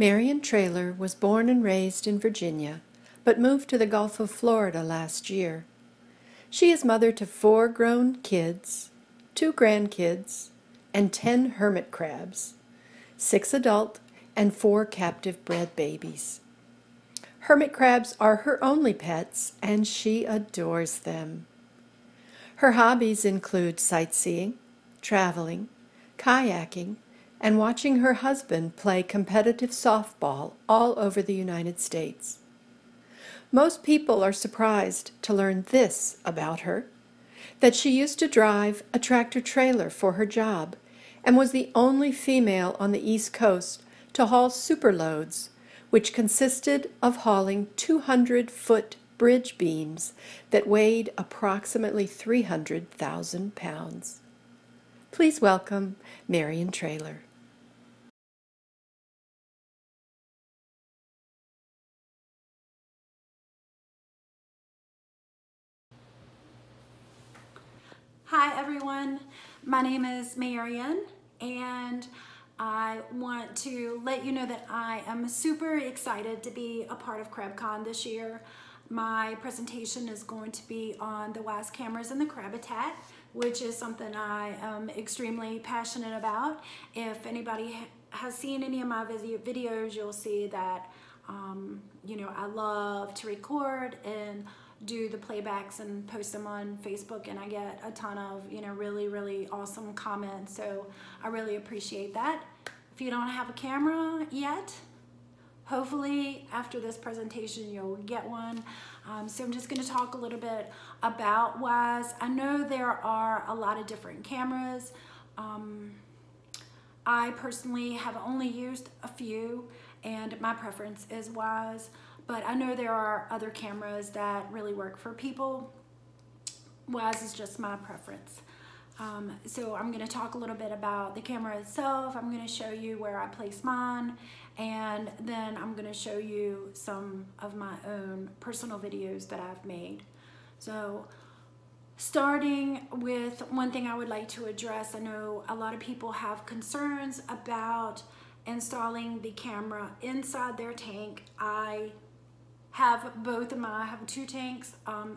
Marion Traylor was born and raised in Virginia, but moved to the Gulf of Florida last year. She is mother to 4 grown kids, 2 grandkids, and 10 hermit crabs, 6 adult and 4 captive bred babies. Hermit crabs are her only pets, and she adores them. Her hobbies include sightseeing, traveling, kayaking, and watching her husband play competitive softball all over the United States. Most people are surprised to learn this about her, that she used to drive a tractor-trailer for her job and was the only female on the East Coast to haul superloads, which consisted of hauling 200-foot bridge beams that weighed approximately 300,000 pounds. Please welcome Marion Traylor. Hi everyone, my name is Marion, and I want to let you know that I am super excited to be a part of CrabCon this year. My presentation is going to be on the Wyze cameras and the Crabitat, which is something I am extremely passionate about. If anybody has seen any of my videos, you'll see that I love to record and do the playbacks and post them on Facebook, and I get a ton of really awesome comments, so I really appreciate that. If you don't have a camera yet, hopefully after this presentation you'll get one. So I'm just going to talk a little bit about Wyze. I know there are a lot of different cameras. I personally have only used a few, and my preference is Wyze, but I know there are other cameras that really work for people. Wyze is just my preference. So I'm going to talk a little bit about the camera itself. I'm going to show you where I place mine, and then I'm going to show you some of my own personal videos that I've made. So starting with one thing I would like to address, I know a lot of people have concerns about installing the camera inside their tank. I have I have 2 tanks.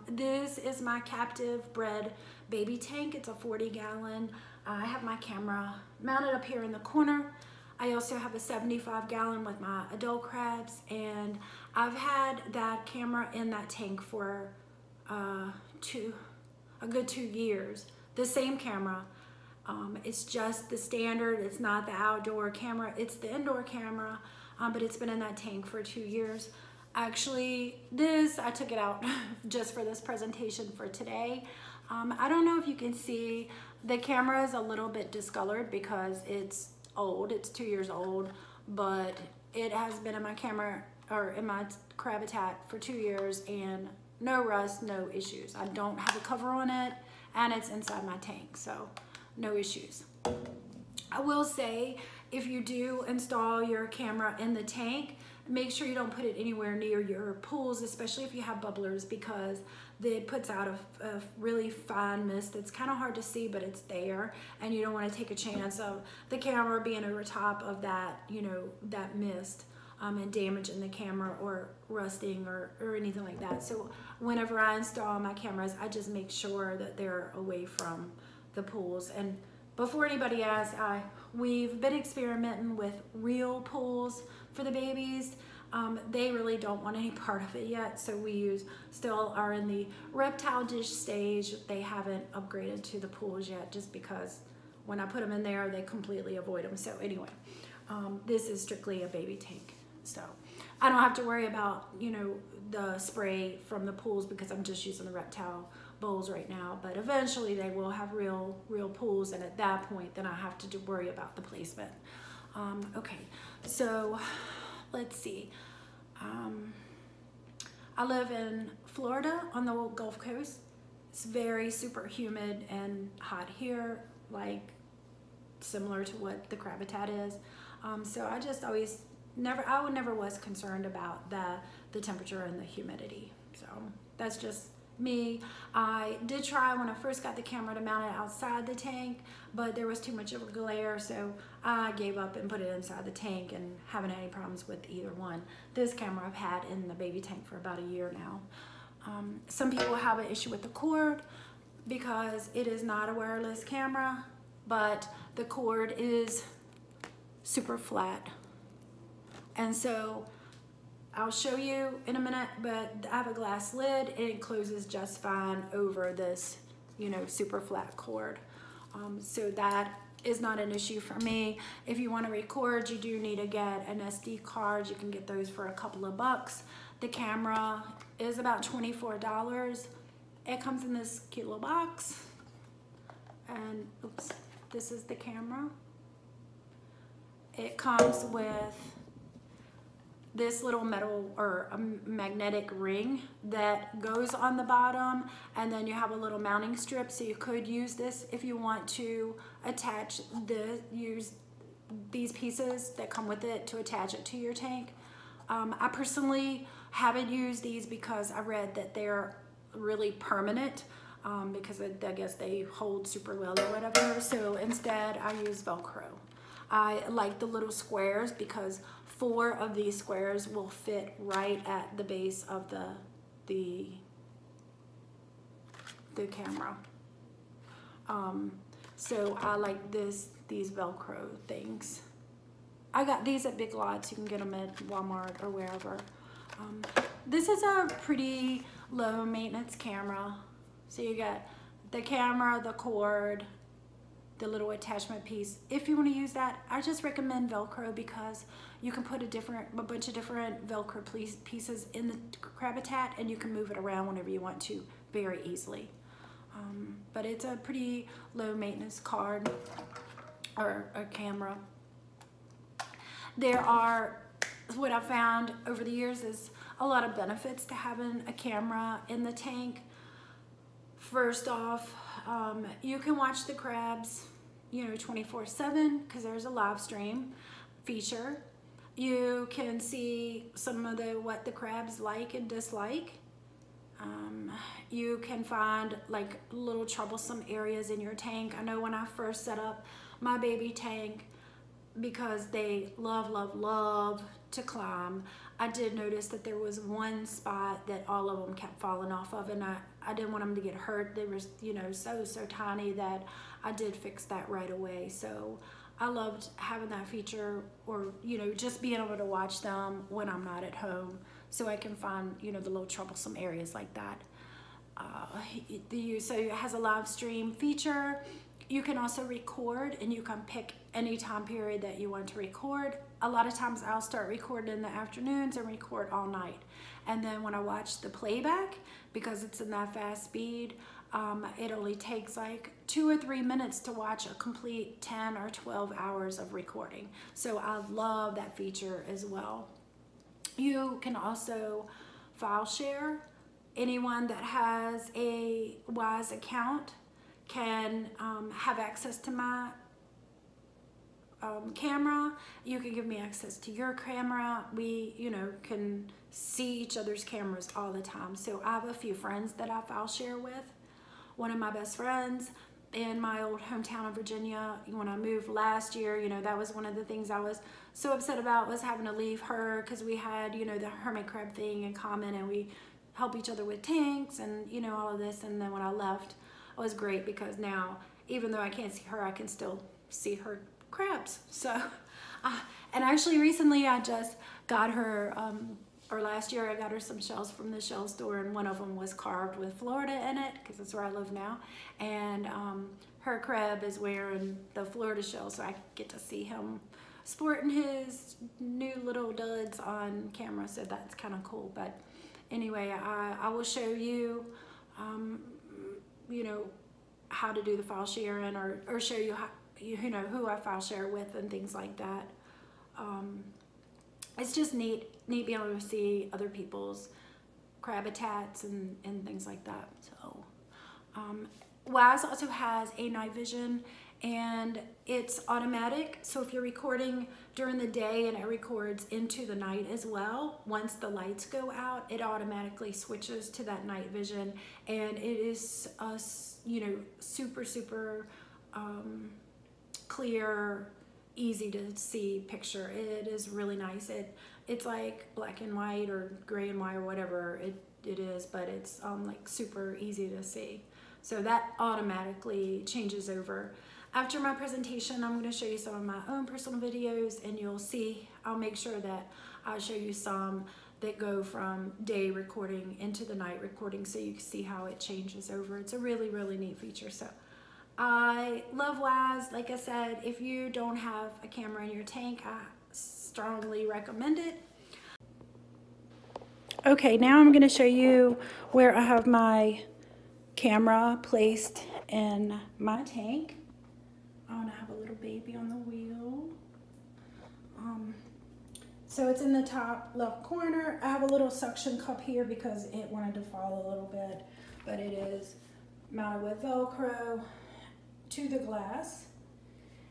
This is my captive bred baby tank. It's a 40-gallon. I have my camera mounted up here in the corner. I also have a 75-gallon with my adult crabs, and I've had that camera in that tank for a good 2 years. The same camera. It's just the standard. It's not the outdoor camera. It's the indoor camera, but it's been in that tank for 2 years. Actually, I took it out just for this presentation for today. I don't know if you can see, the camera is a little bit discolored because it's old. It's 2 years old, but it has been in my camera, or in my Crabitat, for 2 years, and no rust, no issues. I don't have a cover on it, and it's inside my tank, so no issues. I will say, if you do install your camera in the tank, make sure you don't put it anywhere near your pools, especially if you have bubblers, because it puts out a really fine mist that's kind of hard to see, but it's there, and you don't want to take a chance of the camera being over top of that, that mist, and damaging the camera or rusting or anything like that. So whenever I install my cameras, I just make sure that they're away from the pools. And before anybody asks, we've been experimenting with real pools for the babies. They really don't want any part of it yet, so we still are in the reptile dish stage. They haven't upgraded to the pools yet, just because when I put them in there, they completely avoid them. So anyway, this is strictly a baby tank, so I don't have to worry about the spray from the pools, because I'm just using the reptile bowls right now. But eventually they will have real pools, and at that point then I have to worry about the placement. Okay, so let's see. I live in Florida on the Gulf Coast. It's very super humid and hot here, like similar to what the Crabitat is. So I just always never was concerned about the temperature and the humidity. So that's just me. I did try when I first got the camera to mount it outside the tank, but there was too much of a glare, so I gave up and put it inside the tank, and haven't had any problems with either one. This camera I've had in the baby tank for about a year now. Some people have an issue with the cord because it is not a wireless camera, but the cord is super flat. And so I'll show you in a minute, but I have a glass lid and it closes just fine over this, you know, super flat cord. So that is not an issue for me. If you want to record, you do need to get an SD card. You can get those for a couple of bucks. The camera is about $24. It comes in this cute little box. And oops, this is the camera. It comes with this little metal or a magnetic ring that goes on the bottom, and then you have a little mounting strip, so you could use this if you want to attach use these pieces that come with it to attach it to your tank. I personally haven't used these because I read that they're really permanent, because I guess they hold super well or whatever. So instead I use Velcro. I like the little squares because 4 of these squares will fit right at the base of the camera. So I like these Velcro things. I got these at Big Lots. You can get them at Walmart or wherever. This is a pretty low maintenance camera. So you got the camera, the cord, the little attachment piece. If you want to use that, I just recommend Velcro because you can put a bunch of different Velcro pieces in the crab habitat, and you can move it around whenever you want to very easily. But it's a pretty low maintenance card or a camera. There are, what I found over the years is a lot of benefits to having a camera in the tank. First off, you can watch the crabs, you know, 24/7 because there's a live stream feature. You can see some of what the crabs like and dislike. You can find like little troublesome areas in your tank. I know when I first set up my baby tank, because they love to climb, I did notice that there was one spot that all of them kept falling off of, and I didn't want them to get hurt. They were, you know, so tiny that I did fix that right away. So I loved having that feature, or, you know, just being able to watch them when I'm not at home, so I can find, you know, the little troublesome areas like that. So it has a live stream feature. You can also record, and you can pick any time period that you want to record. A lot of times I'll start recording in the afternoons and record all night. And then when I watch the playback, because it's in that fast speed, it only takes like 2 or 3 minutes to watch a complete 10 or 12 hours of recording. So I love that feature as well. You can also file share. Anyone that has a Wyze account can have access to my camera. You can give me access to your camera. We, you know, can see each other's cameras all the time. So I have a few friends that I file share with. One of my best friends in my old hometown of Virginia, when I moved last year, you know, that was one of the things I was so upset about, was having to leave her, because we had, you know, the hermit crab thing in common, and we help each other with tanks and, you know, all of this. And then when I left, it was great because now, even though I can't see her, I can still see her crabs. So, and actually recently I just got her, or last year I got her some shells from the shell store, and one of them was carved with Florida in it, because that's where I live now. And her crab is wearing the Florida shell, so I get to see him sporting his new little duds on camera, so that's kind of cool. But anyway, I will show you, you know, how to do the file sharing, or show you how, you know, who I file share with and things like that. It's just neat being able to see other people's crab habitats and things like that. So Wyze also has a night vision, and it's automatic. So if you're recording during the day and it records into the night as well, once the lights go out, it automatically switches to that night vision, and it is a, you know, super clear, easy to see picture. It is really nice. It's like black and white or gray and white or whatever it is, but it's like super easy to see. So that automatically changes over. After my presentation, I'm going to show you some of my own personal videos, and you'll see, I'll make sure that I'll show you some that go from day recording into the night recording, so you can see how it changes over. It's a really neat feature. So I love Wyze. Like I said, if you don't have a camera in your tank, I strongly recommend it. Okay, now I'm going to show you where I have my camera placed in my tank. I have a little baby on the wheel. So it's in the top left corner. I have a little suction cup here because it wanted to fall a little bit, but it is mounted with Velcro to the glass,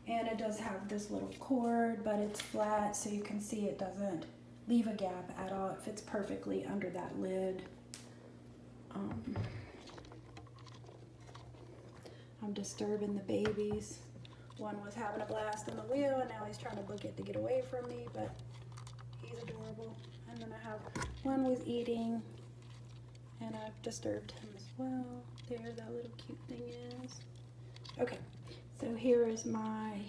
and it does have this little cord, but it's flat, so you can see it doesn't leave a gap at all. It fits perfectly under that lid. I'm disturbing the babies. One was having a blast on the wheel, and now he's trying to book it to get away from me, but he's adorable. And then I have one was eating, and I've disturbed him as well. There that little cute thing is. Okay, so here is my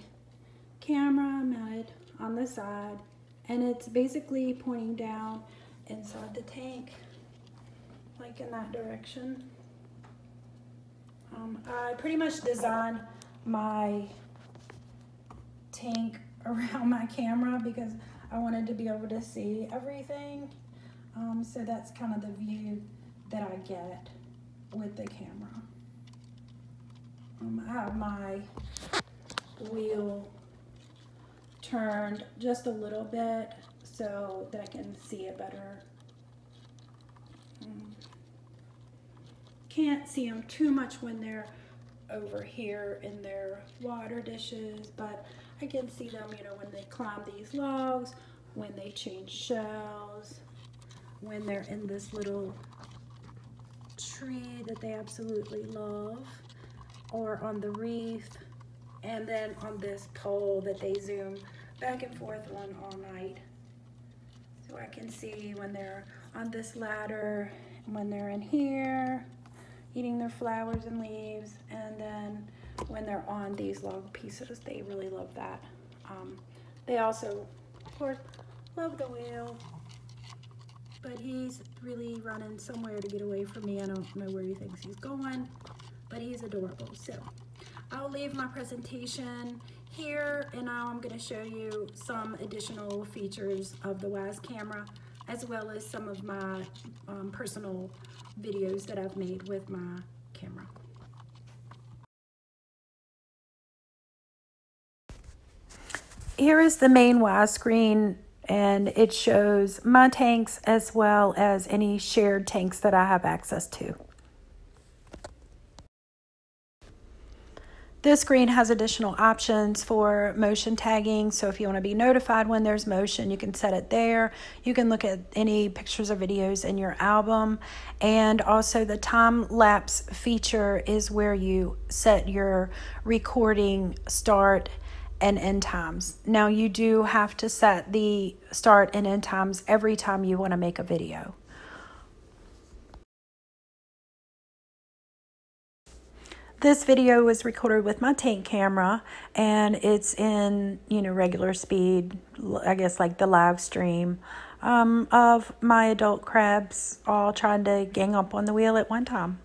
camera mounted on the side, and it's basically pointing down inside the tank, like in that direction. I pretty much designed my tank around my camera because I wanted to be able to see everything. So that's kind of the view that I get with the camera. I have my wheel turned just a little bit so that I can see it better. Can't see them too much when they're over here in their water dishes, but I can see them, you know, when they climb these logs, when they change shells, when they're in this little tree that they absolutely love, or on the reef, and then on this pole that they zoom back and forth on all night. So I can see when they're on this ladder, when they're in here, eating their flowers and leaves, and then when they're on these log pieces, they really love that. They also, of course, love the wheel, but he's really running somewhere to get away from me. I don't know where he thinks he's going, but he's adorable. So I'll leave my presentation here, and now I'm going to show you some additional features of the Wyze camera, as well as some of my personal videos that I've made with my camera. Here is the main Wyze screen, and it shows my tanks as well as any shared tanks that I have access to. This screen has additional options for motion tagging, so if you want to be notified when there's motion, you can set it there. You can look at any pictures or videos in your album, and also the time-lapse feature is where you set your recording start and end times. Now, you do have to set the start and end times every time you want to make a video. This video was recorded with my tank camera, and it's in, regular speed, I guess like the live stream of my adult crabs all trying to gang up on the wheel at one time.